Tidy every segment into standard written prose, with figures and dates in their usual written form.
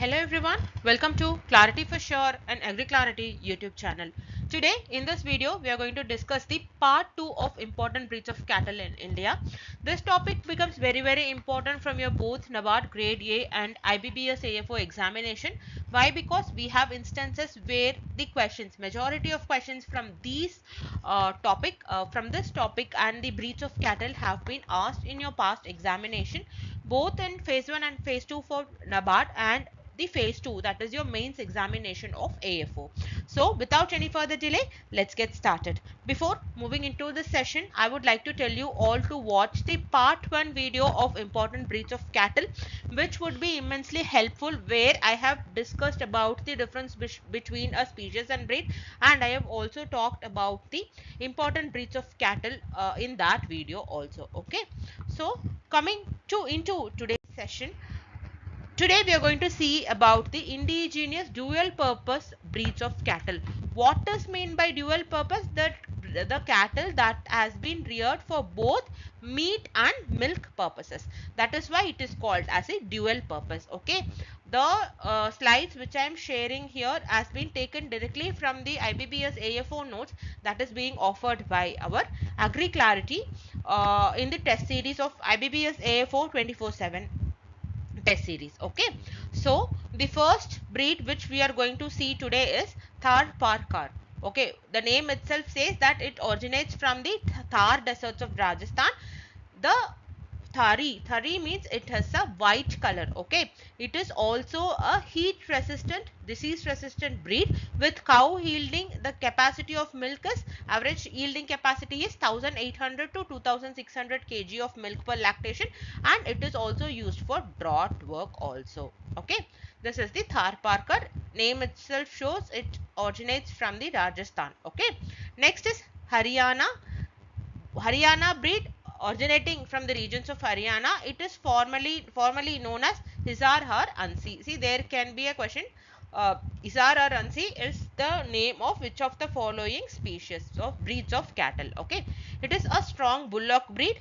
Hello everyone, welcome to Clarity for Sure and Agri Clarity YouTube channel. Today in this video we are going to discuss the part 2 of important breeds of cattle in India. This topic becomes very important from your both NABARD Grade A and IBPS AFO examination. Why? Because we have instances where the majority of questions from this topic and the breeds of cattle have been asked in your past examination, both in phase 1 and phase 2 for NABARD and the phase 2, that is your mains examination of AFO. So without any further delay, let's get started. Before moving into this session, I would like to tell you all to watch the part 1 video of important breeds of cattle, which would be immensely helpful, where I have discussed about the difference between a species and breed, and I have also talked about the important breeds of cattle in that video also. Okay, so coming to into today's session, today we are going to see about the indigenous dual purpose breeds of cattle. What is meant by dual purpose? That the cattle that has been reared for both meat and milk purposes. That is why it is called as a dual purpose. Okay. The slides which I am sharing here has been taken directly from the IBPS AFO notes that is being offered by our Agri Clarity in the test series of IBPS AFO 24/7 test series. Okay, so the first breed which we are going to see today is Tharparkar. Okay, the name itself says that it originates from the Thar deserts of Rajasthan. The Thari means it has a white color. Okay, it is also a heat resistant, disease resistant breed with cow yielding. The capacity of milk is average yielding capacity is 1800 to 2600 kg of milk per lactation, and it is also used for draught work also. Okay, this is the Tharparkar. Name itself shows it originates from the Rajasthan. Okay, next is Haryana breed originating from the regions of Haryana. It is formerly known as Hisar or Ansi. See, there can be a question. Hisar or Ansi is the name of which of the following species of breeds of cattle. Okay, it is a strong bullock breed.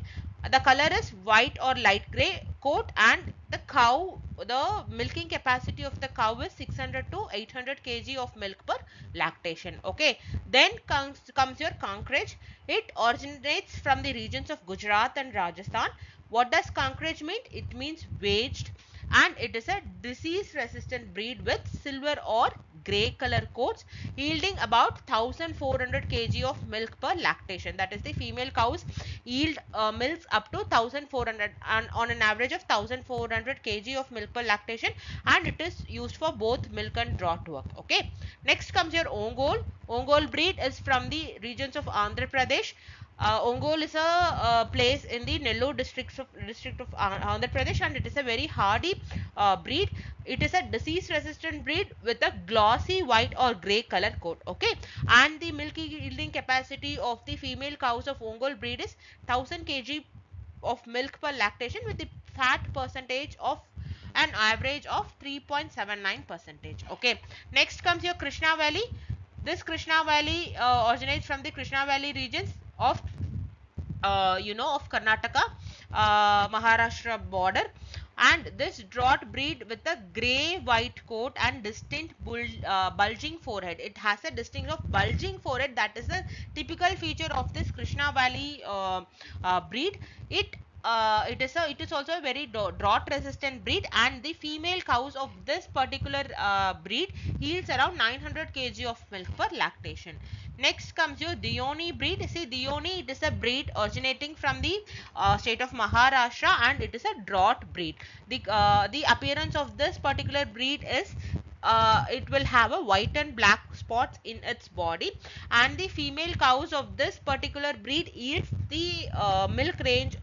The color is white or light grey coat, and the milking capacity of the cow is 600 to 800 kg of milk per lactation. Okay, then comes your Kankrej. It originates from the regions of Gujarat and Rajasthan. What does Kankrej mean? It means waged, and it is a disease resistant breed with silver or grey color coats, yielding about 1400 kg of milk per lactation. That is, the female cows yield milks up to 1400 and on an average of 1400 kg of milk per lactation, and it is used for both milk and draught work. Okay, next comes your Ongole. Ongole breed is from the regions of Andhra Pradesh. Ongole is a place in the Nellore district of Andhra Pradesh, and it is a very hardy breed. It is a disease resistant breed with a glossy white or grey color coat. Okay, and the milk yielding capacity of the female cows of Ongole breed is 1000 kg of milk per lactation, with the fat percentage of an average of 3.79 percentage. Okay, next comes your Krishna Valley. This Krishna Valley originates from the Krishna Valley regions of of Karnataka, Maharashtra border, and this draught breed with a grey white coat and distinct bulging forehead. It has a distinct of bulging forehead. That is a typical feature of this Krishna Valley breed. It is also a very drought resistant breed, and the female cows of this particular breed yields around 900 kg of milk per lactation. Next comes your Dioni breed. See, Dioni, it is a breed originating from the state of Maharashtra, and it is a draught breed. The appearance of this particular breed is it will have a white and black spots in its body, and the female cows of this particular breed yields the milk range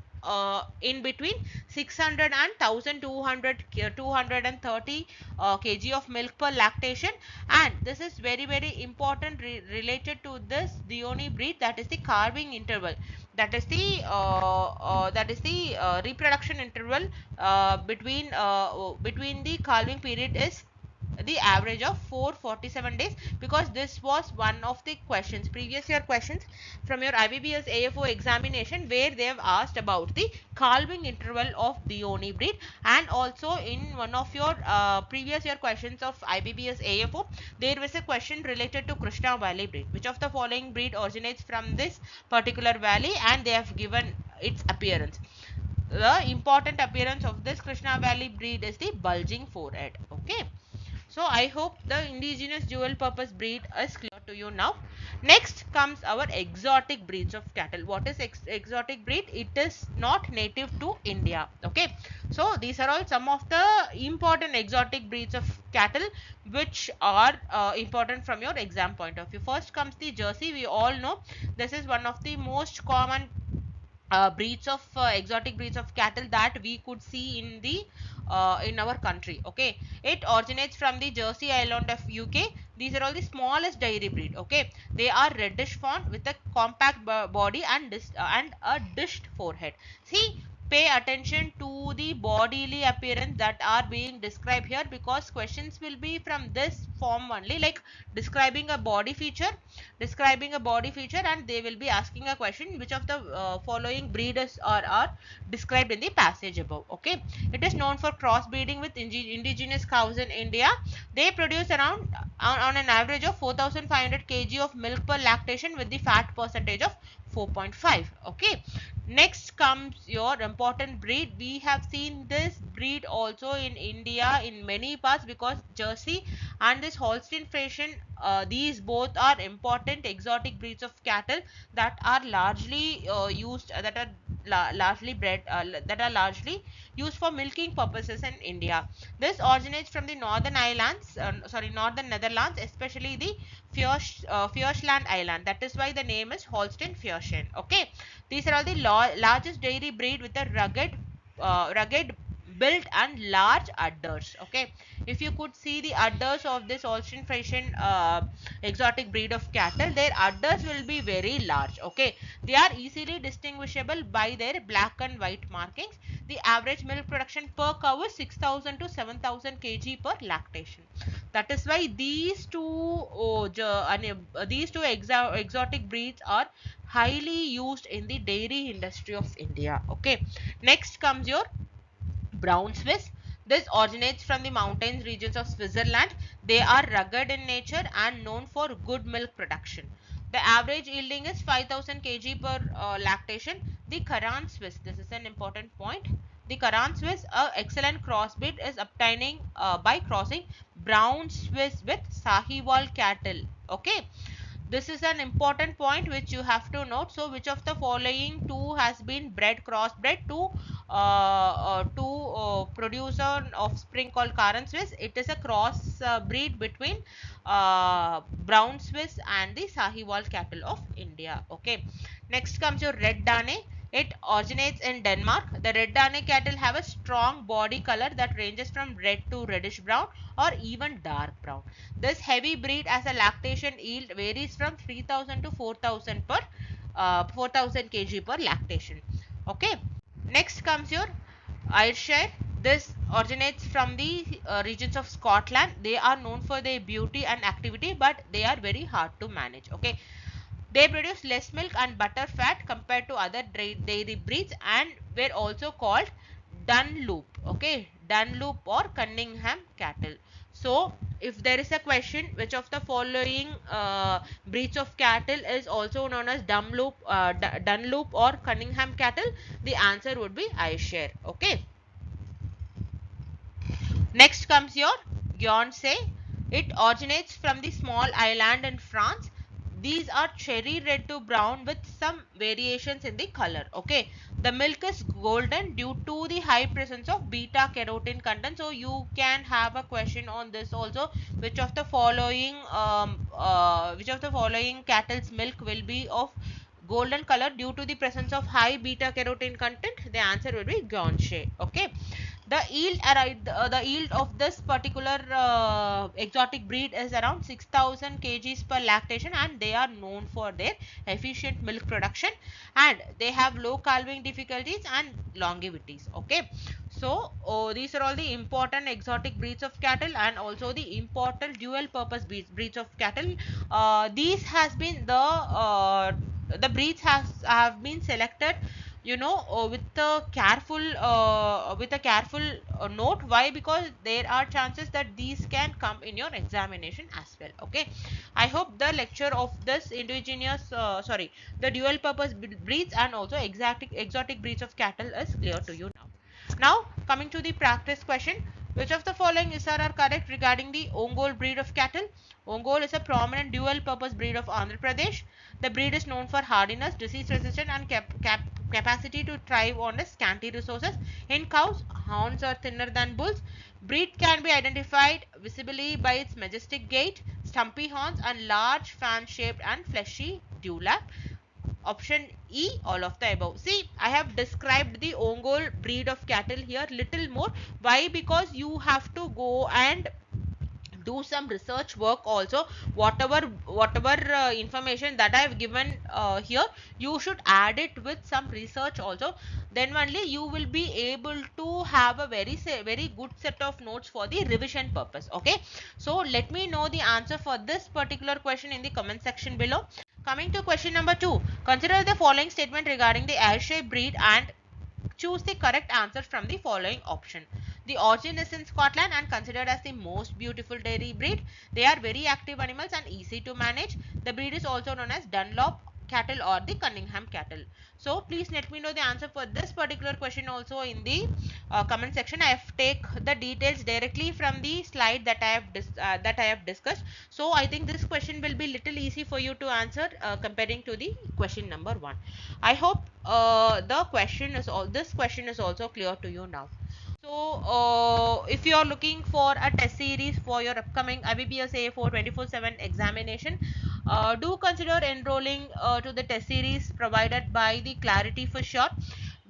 in between 600 and 1200 230 kg of milk per lactation. And this is very important related to this Dioni breed, that is the calving interval. That is the reproduction interval between the calving period is the average of 447 days, because this was one of the questions, previous year questions from your IBPS AFO examination, where they have asked about the calving interval of Dione breed, and also in one of your previous year questions of IBPS AFO, there was a question related to Krishna Valley breed. Which of the following breed originates from this particular valley, and they have given its appearance. The important appearance of this Krishna Valley breed is the bulging forehead. Okay. So I hope the indigenous dual purpose breed is clear to you now. Next comes our exotic breeds of cattle. What is exotic breed? It is not native to India. Okay. So these are all some of the important exotic breeds of cattle which are important from your exam point of view. First comes the Jersey. We all know this is one of the most common breeds of exotic breeds of cattle that we could see in the in our country. Okay, it originates from the Jersey Island of UK. These are all the smallest dairy breed. Okay, they are reddish fawn with a compact body and a dished forehead. See, pay attention to the bodily appearance that are being described here, because questions will be from this form only, like describing a body feature, and they will be asking a question which of the following breeders are described in the passage above. Okay, it is known for crossbreeding with indigenous cows in India. They produce around on an average of 4500 kg of milk per lactation with the fat percentage of 4.5. Okay, next comes your important breed. We have seen this breed also in India in many parts, because Jersey and this Holstein Friesian, these both are important exotic breeds of cattle that are largely used that are largely bred that are largely used for milking purposes in India. This originates from the northern Netherlands, especially the Friesland Island. That is why the name is Holstein Friesian. Okay, these are all the largest dairy breed with a rugged built and large udders. Okay, if you could see the udders of this Holstein Friesian exotic breed of cattle, their udders will be very large. Okay, they are easily distinguishable by their black and white markings. The average milk production per cow is 6000 to 7000 kg per lactation. That is why these two exotic breeds are highly used in the dairy industry of India. Okay, next comes your brown Swiss. This originates from the mountains regions of Switzerland. They are rugged in nature and known for good milk production. The average yielding is 5000 kg per lactation. The Karan Swiss, this is an important point. The Karan Swiss, excellent crossbreed, is obtaining by crossing brown Swiss with Sahiwal cattle. Okay, this is an important point which you have to note. So, which of the following two has been crossbred to produce an offspring called Karan Swiss? It is a cross breed between brown Swiss and the Sahiwal cattle of India. Okay. Next comes your red Dane. It originates in Denmark. The red Dane cattle have a strong body color that ranges from red to reddish brown or even dark brown. This heavy breed as a lactation yield varies from 3000 to 4000 per 4000 kg per lactation. Okay. Next comes your Ayrshire. This originates from the regions of Scotland. They are known for their beauty and activity, but they are very hard to manage. Okay. They produce less milk and butter fat compared to other dairy breeds, and were also called Dunlop. Okay, Dunlop or Cunningham cattle. So, if there is a question which of the following breeds of cattle is also known as Dunlop or Cunningham cattle, the answer would be Ayrshire. Okay. Next comes your Guernsey. It originates from the small island in France. These are cherry red to brown with some variations in the color. Okay, the milk is golden due to the high presence of beta carotene content. So you can have a question on this also. Which of the following cattle's milk will be of golden color due to the presence of high beta carotene content? The answer will be Guernsey. Okay. The yield of this particular exotic breed is around 6,000 kgs per lactation, and they are known for their efficient milk production, and they have low calving difficulties and longevities. Okay, so these are all the important exotic breeds of cattle, and also the important dual purpose breeds of cattle. These has been the breeds have been selected, with a careful note. Why? Because there are chances that these can come in your examination as well. Okay, I hope the lecture of this indigenous the dual purpose breeds and also exotic breeds of cattle is clear to you now. Now coming to the practice question, which of the following is are correct regarding the Ongole breed of cattle? Ongole is a prominent dual purpose breed of Andhra Pradesh. The breed is known for hardiness, disease resistance, and capacity to thrive on the scanty resources. In cows, horns are thinner than bulls. Breed can be identified visibly by its majestic gait, stumpy horns, and large fan-shaped and fleshy dewlap. Option E, all of the above. See, I have described the Ongole breed of cattle here little more. Why? Because you have to go and do some research work also. Whatever information that I have given here, you should add it with some research also. Then only you will be able to have a very good set of notes for the revision purpose. Okay, so let me know the answer for this particular question in the comment section below. Coming to question number 2, consider the following statement regarding the Ayrshire breed and choose the correct answer from the following option. The origin is in Scotland and considered as the most beautiful dairy breed. They are very active animals and easy to manage. The breed is also known as Dunlop cattle or the Cunningham cattle. So please let me know the answer for this particular question also in the comment section. I have take the details directly from the slide that I have discussed. So I think this question will be little easy for you to answer comparing to the question number 1. I hope this question is also clear to you now. So, if you are looking for a test series for your upcoming IBPS A4 24/7 examination, do consider enrolling to the test series provided by the Clarity for Sure,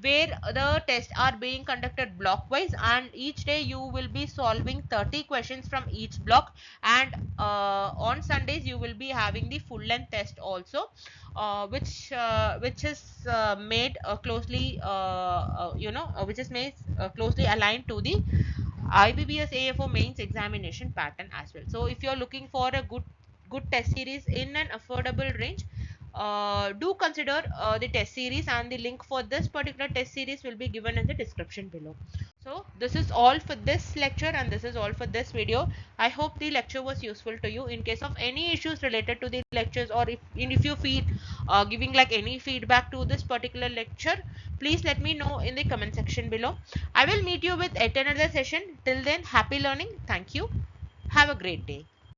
where the tests are being conducted block wise, and each day you will be solving 30 questions from each block, and on Sundays you will be having the full length test also, which is made closely which is made closely aligned to the IBPS AFO mains examination pattern as well. So if you are looking for a good test series in an affordable range, do consider the test series, and the link for this particular test series will be given in the description below. So this is all for this lecture, and this is all for this video. I hope the lecture was useful to you. In case of any issues related to the lectures, or if you feel giving like any feedback to this particular lecture, please let me know in the comment section below. I will meet you with yet another session. Till then, happy learning. Thank you. Have a great day.